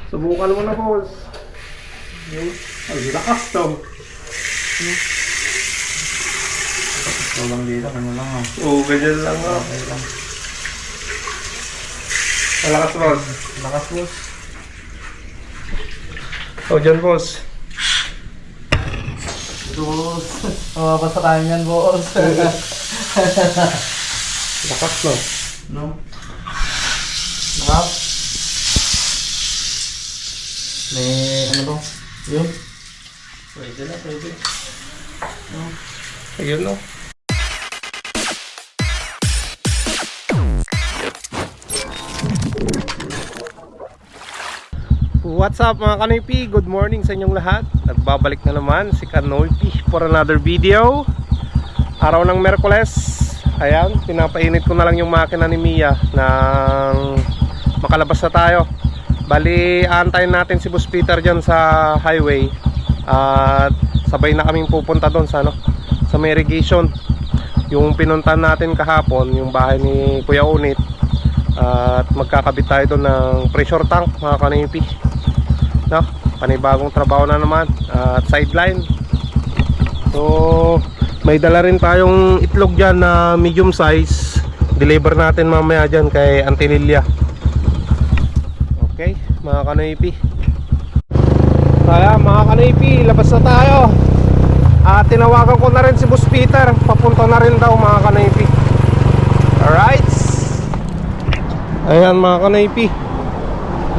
Subukan mo na, boss. Ay, lakas daw. Walang dito, ano lang ah. Oo, ganyan lang ah. Okay lang. Malakas, boss. Lakas boss. O, dyan, boss. Boss. Mapapasa tayo yan boss. Lakas, no? No? Lakas? May ano to? Yun? Pwede na, pwede. No? Ayun, no? What's up mga Kanoypi? Good morning sa inyong lahat. Nagbabalik na naman si Kanoypi for another video. Araw ng Merkules. Ayan, pinapainit ko na lang yung makina ni Mia nang makalabas na tayo. Bali, aantayin natin si Boss Peter dyan sa highway. At sabay na kaming pupunta doon sa, sa may irrigation. Yung pinuntahan natin kahapon, yung bahay ni Kuya Unit. At magkakabit tayo doon ng pressure tank mga Kanoypi. No, panibagong trabaho na naman at sideline. So may dala rin tayong itlog dyan na medium size. Deliver natin mamaya dyan kay Auntie Lilia. Okay mga Kanoypi. Kaya mga Kanoypi, labas na tayo. At tinawagan ko na rin si Boss Peter. Papunta na rin daw mga Kanoypi. Alright. Ayan mga Kanoypi,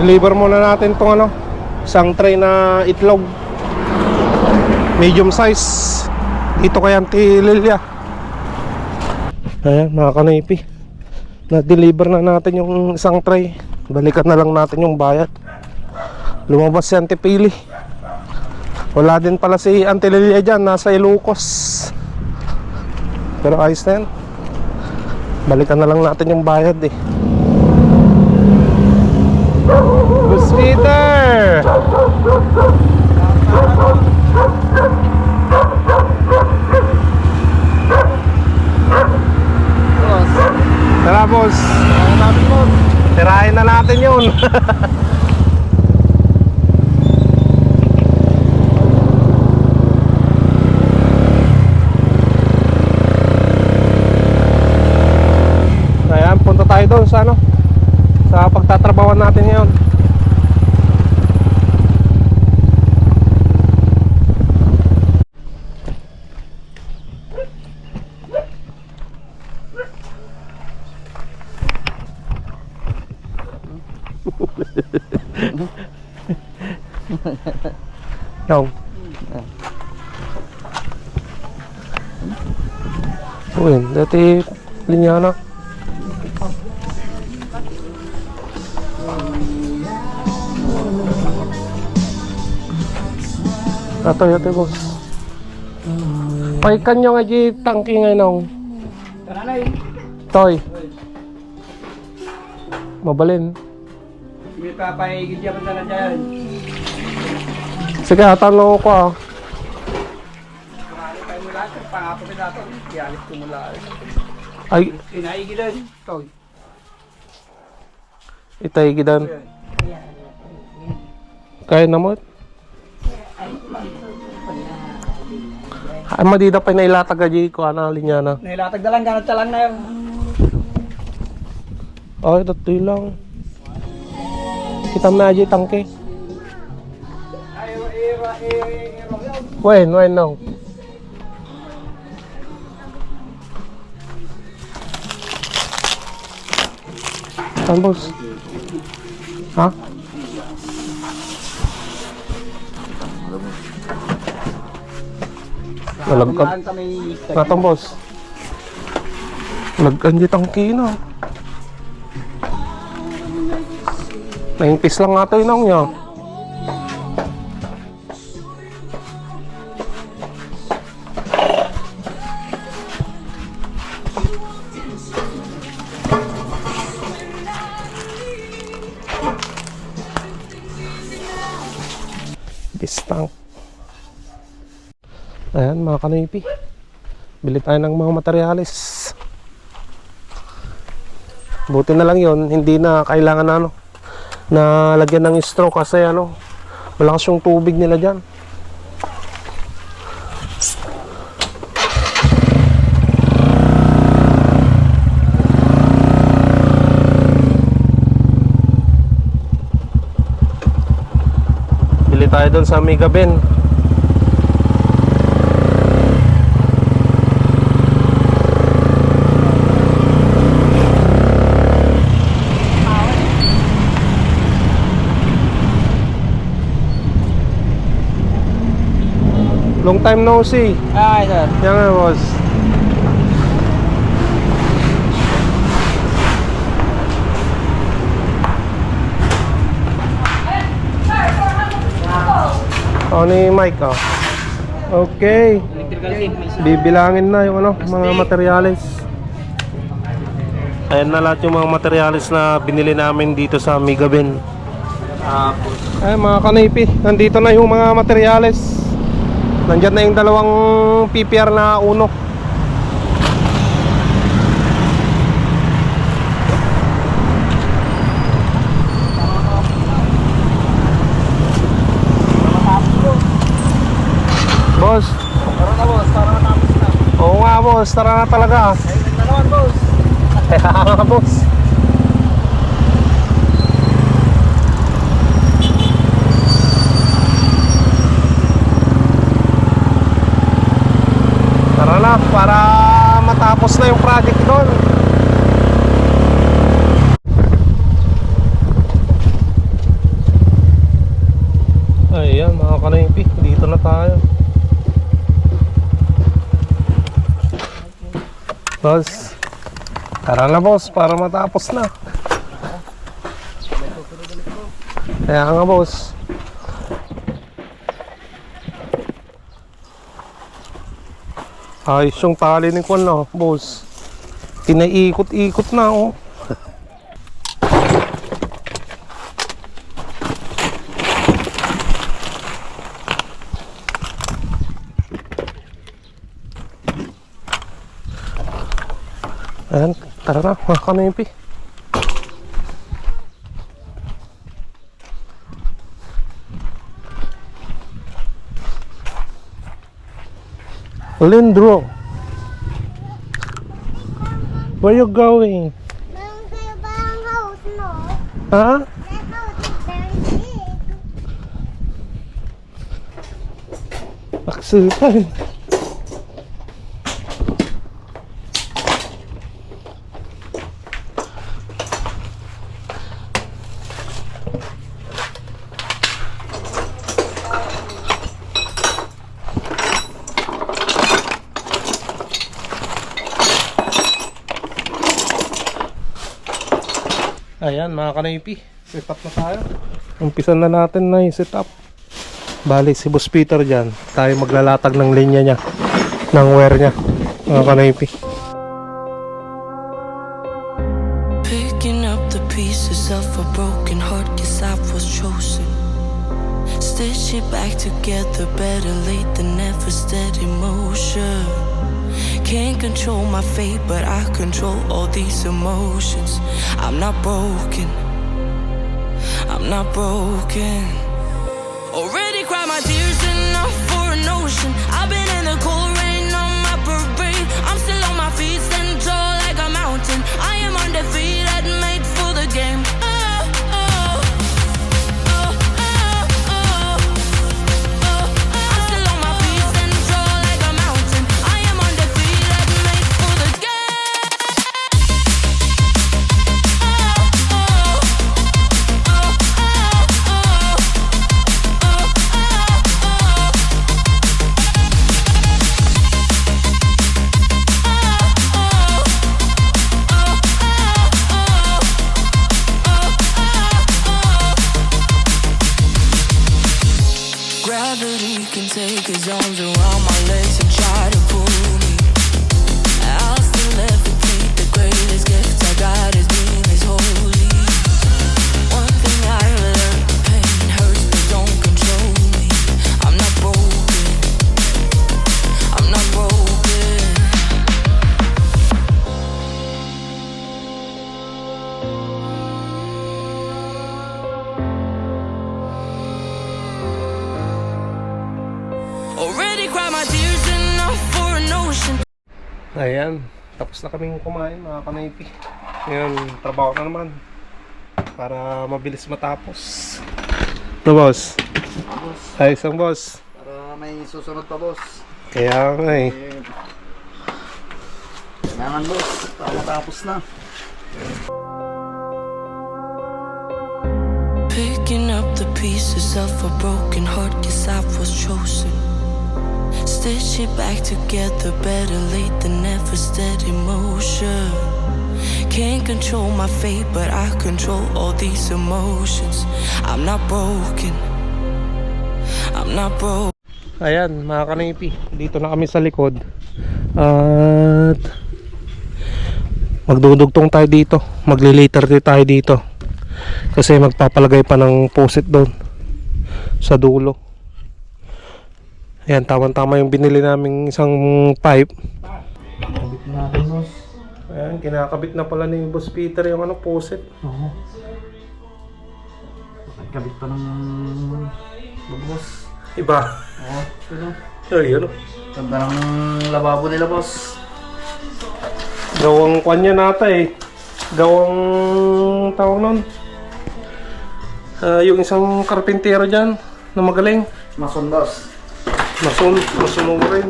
deliver muna natin itong isang tray na itlog medium size dito kay Auntie Lilia. Ayan mga Kanoypi, na-deliver na natin yung isang tray. Balikan na lang natin yung bayad. Lumabas si Auntie Pili. Wala din pala si Auntie Lilia dyan, nasa Ilocos. Pero ayos na yan. Balikan na lang natin yung bayad eh. Boss Peter! Tara boss, tirahin na natin yun. Ayan, punta tayo doon sa sa pagtatrabawan natin ngayon. Đâu? Ui, dati linya na. Ito boss. Paikan nyo nga di tangki ngayon. Tanalay. Toy. Mabalin. Hindi pa paigid yan na dyan. Sige, tanong ko ah. Marami tayo mula. Pangapapit natin. Kialit ko mula. Ay, Inaigidan. Toy. itaigidan. Kaya na mo? Ay, madida pa nailatag aji ko ana linya na. Nailatag na lang. Ganat lang na yun. Ay, dati lang. Kita mo aji tangke. When now? Saan boss? Ha? Nalagkad. Natang boss. Nagkanjit ang kina. Naimpis lang nga tayo nang niya. Bistang. Ayan mga Kanoypi, bili tayo ng mga materyales. Buti na lang yon, hindi na kailangan na lagyan ng straw kasi ano, malakas yung tubig nila dyan. Bili tayo doon sa Mega Ben. Long time no see. Ay, sir. Yan nga, boss. Oh, ni Mike, oh. Okay. Electrical tape, may isa. Bibilangin na yung ano, mga materyales. Ayan na lahat yung mga materyales na binili namin dito sa Mega Ben. Ay, mga kanipi, nandito na yung mga materyales. Nandyan na yung dalawang PPR na uno. Boss. Tara na, boss. Para matapos na. Oo nga, boss. Tara na talaga. Ayun na naman, boss. Kaya nga, boss. Tara na, para matapos na yung project doon. Ayan, mga kanaypi, dito na tayo. Boss, tara na boss, para matapos na. Kaya nga boss. Ayos yung tali ni Kwan na, boss. Pinaiikot-ikot na, oh. Ayan, tara na, mga kanaypi. Lindro, where you going? Meron kayo ba ang house, no? Ha? That house is very big. Aksutan. Ayan, mga kanaypi, set up na tayo. Umpisan na natin na yung set up. Bali si Boss Peter dyan, tayo maglalatag ng linya niya, ng wire niya, mga kanaypi. Picking up the pieces of a broken heart, guess I was chosen. Stitch it back together, better late than never, steady motion. Can't control my fate, but I control all these emotions. I'm not broken, I'm not broken. Already cried my tears enough for an ocean. I've been in the cold rain on my parade. I'm still on my feet, stand tall like a mountain. I am undefeated, made for the game. Gravity can take his arms around my legs and try to pull me. I'll still levitate. The greatest gift I got is being this holy. One thing I learned, pain hurts but don't control me. I'm not broken, I'm not broken. an ocean. Ayan, tapos na kaming kumain mga kanaypi. Ngayon, trabaho na naman para mabilis matapos. No, boss? Boss, Ayos ang boss. para may susunod pa, boss. Kaya nga eh. Kailangan, boss, para matapos na. Picking up the pieces of a broken heart, guess I was chosen. Stitch it back together, better late than never, steady motion. Can't control my fate, but I control all these emotions. I'm not broken, I'm not broken. Ayan mga kanaypi, dito na kami sa likod. At magdudugtong tayo dito. Magli-later tayo dito. Kasi magpapalagay pa ng posit doon sa dulo. Ayan, tama-tama yung binili naming isang pipe. Kabit natin, boss. Ayan, kinakabit na pala ni Boss Peter yung posit. Oo. Kabit pa ng boss. Iba. Oo, pero Ay, ano? ganda ng lababo nila, boss. Gawang kanya nata eh. Gawang tawag nun. Yung isang karpintero dyan na magaling. Mason, boss. Masunog rin.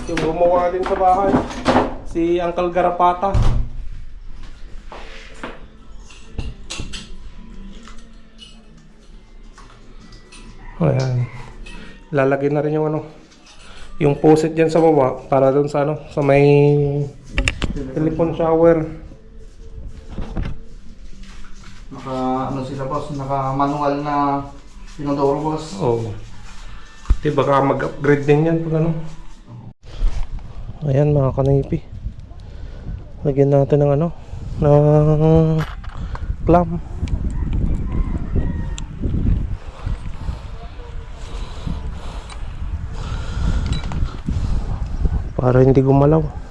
Yung gumawa din sa bahay. Si Uncle Garapata. Ayan. Lalagay na rin yung poset dyan sa baba para doon sa sa may telephone shower. Sila, boss, naka-manual na pinodoro, boss. Oh. Di baka mag-upgrade din yan pag Ayan mga kanaypi. Lagyan natin ng ng clamp. Para hindi gumalaw.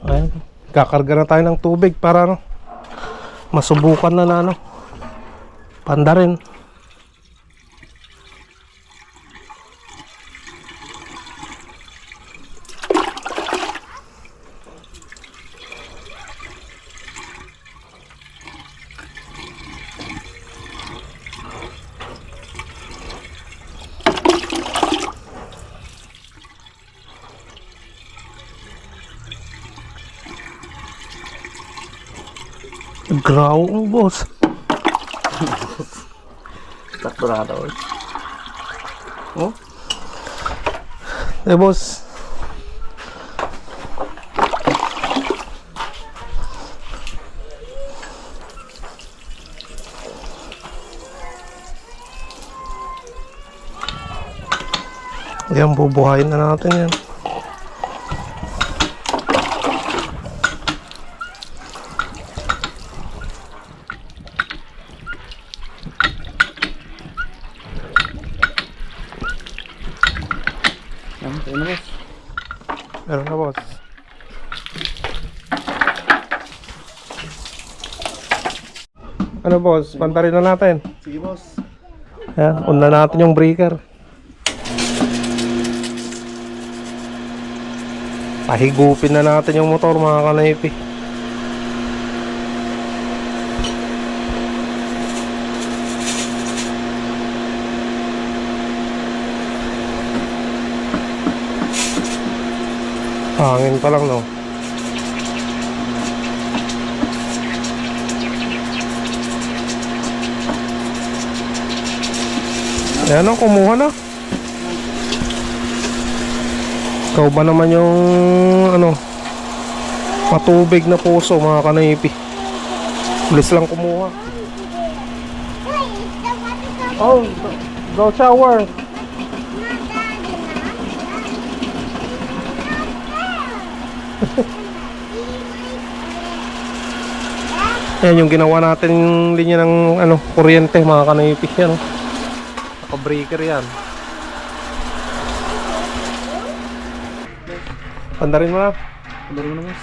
Ayan, kakarga na tayo ng tubig para masubukan na panda rin. Graw ang boss. Takbo na ka, boss. Oh? Boss. Yan, bubuhayin na natin yan. Ano, boss? Meron na, boss. Ano, boss? Pantarin na natin. Sige, boss. Ayan, una natin yung breaker. Pahigupin na natin yung motor mga kanaypi. Hangin pa lang, no? Ayan, no? Kumuha na. Ikaw ba naman yung ano, matubig na puso mga kanaypi? Bilis lang kumuha. Oh, go shower. Yan yung ginawa natin yung linya ng ano, kuryente mga kanaypi. Yan, oh. Naka-breaker yan. Pandarin mo na. Pandarin mo na, boss.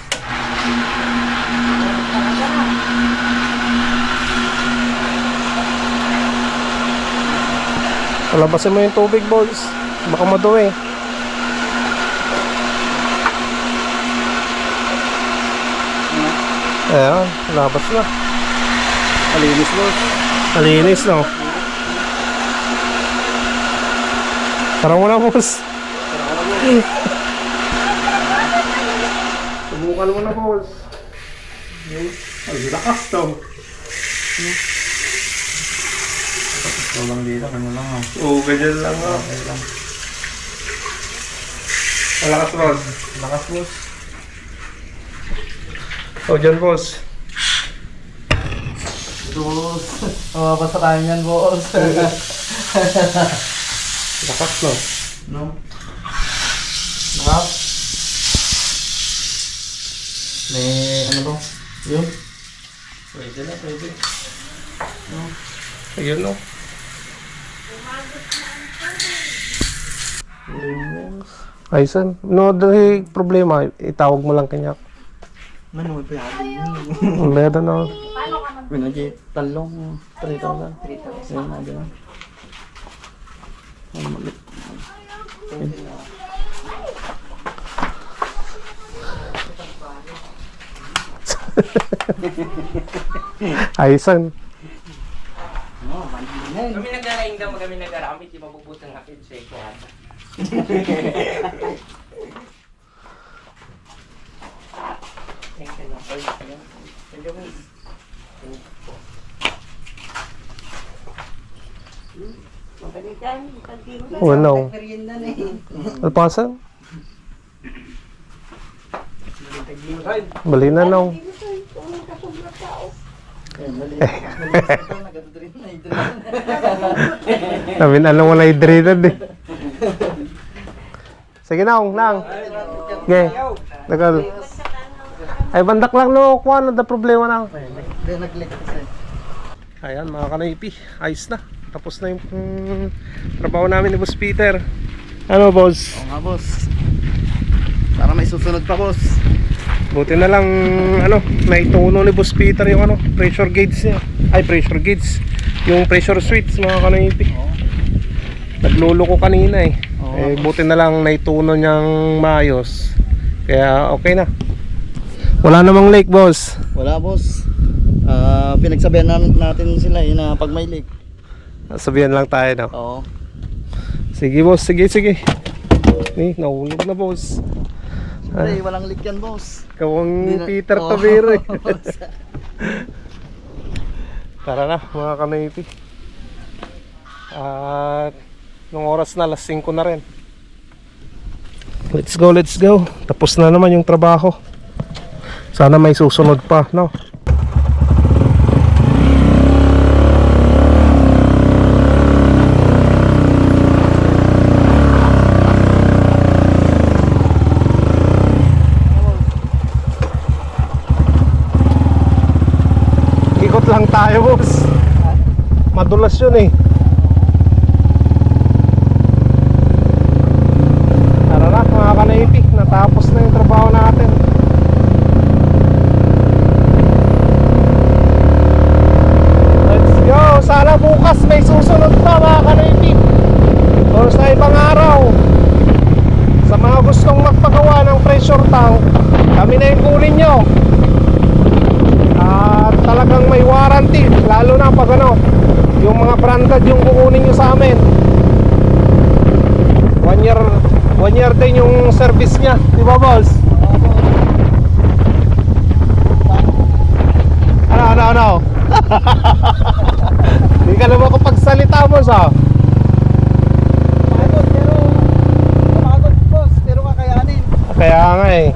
Palabasin mo yung tubig, boys. Baka maduwi. Ayan, labas na. Malinis, boss. Malinis, no? Tara mo na, boss. Subukan mo na, boss. Ang lakas to. Ito lang dito, kanya lang ha. Oo, ganyan lang, ha. Okay lang. Malakas, boss. Lakas, boss. O, dyan, boss. Boss. Basta tayo yan, boss. Lakas, no? No? Lakas? May ano to? Yun? Pwede na, pwede. No? Ayun, no? Ayun, no, dahil problema, itawag mo lang kanya. Manood pa yan. Meron na. Minagi, talong 3,000. 3,000. Yan na, dyan. Ano malit? Ayun. Kami nagdaraing daw, kami nagdaramit, di mabubutang akin sa iko ata. Thank you na. Thank you, miss. Wala. Alpasan? Bali na, no? Namin alam wala hydrated eh. Sige na, nang. Okay. Tagal. Ay, bandak lang no. Kung ano, the problema nang. Nag-click kasi. Ayan, mga kanaypi. Ayos na. Tapos na yung trabaho namin ni Boss Peter. Ano, boss? Oo nga, boss. Para may susunod pa, boss. Buti na lang, ano, naituno ni Boss Peter yung ano, pressure gauge niya. Ay, pressure gauge. Yung pressure switch, mga kanaypi. Oo. Nagluloko kanina eh. Oo. Eh, buti na lang naituno niyang maayos. Kaya okay na. Wala namang leak, boss. Wala, boss. Pinagsabihan natin sila na pag may leak. Sabihan lang tayo, no? Oo. Sige, boss. Sige, sige. Eh, nahulog na, boss. Siyempre, walang leak yan, boss. Kawang Hindi na- Peter Oo. Tavera eh. Tara na, mga kanaypi. At nung oras na, alas 5 na rin. Let's go, let's go. Tapos na naman yung trabaho. Sana may susunod pa, no? Ikot lang tayo, boss. Madulas yun eh. Tara na, mga kanaypi. Natapos na yung trabaho natin. Let's go. Sana bukas may susunod pa, mga kanaypi. Or sa ibang araw. Sa mga gustong magpagawa ng pressure tank, kami na yung kunin nyo. At talagang may warranty, lalo na pag ano, yung mga branded yung kukunin nyo sa amin. 1 year din yung service nya, di ba boss? Ano? Hindi ka naman kapagsalita boss ah. Pagod, pero boss, pero kakayanin. Kaya nga eh.